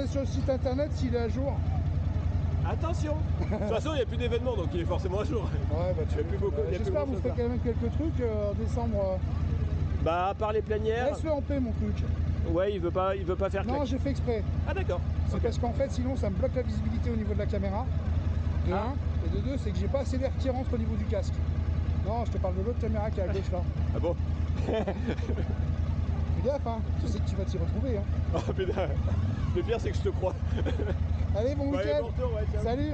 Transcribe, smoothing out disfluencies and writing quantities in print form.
regarder sur le site internet s'il est à jour. Attention. De toute façon, il n'y a plus d'événements, donc il est forcément à jour. Ouais, bah tu plus beaucoup. j'espère que vous ferez quand même quelques trucs en décembre. Bah, à part les plénières. Laisse-le en paix, mon truc. Ouais, il veut pas faire claque. Non, j'ai fait exprès. Ah d'accord. C'est parce qu'en fait, sinon, ça me bloque la visibilité au niveau de la caméra. De 1. Et de 2, c'est que j'ai pas assez d'air qui rentre au niveau du casque. Non, je te parle de l'autre caméra qui est à gauche là. Ah bon? Fais gaffe, hein. Tu sais que tu vas t'y retrouver, hein. Oh putain. Le pire, c'est que je te crois. Allez, bon week-end. Bon retour, ouais, ciao. Salut.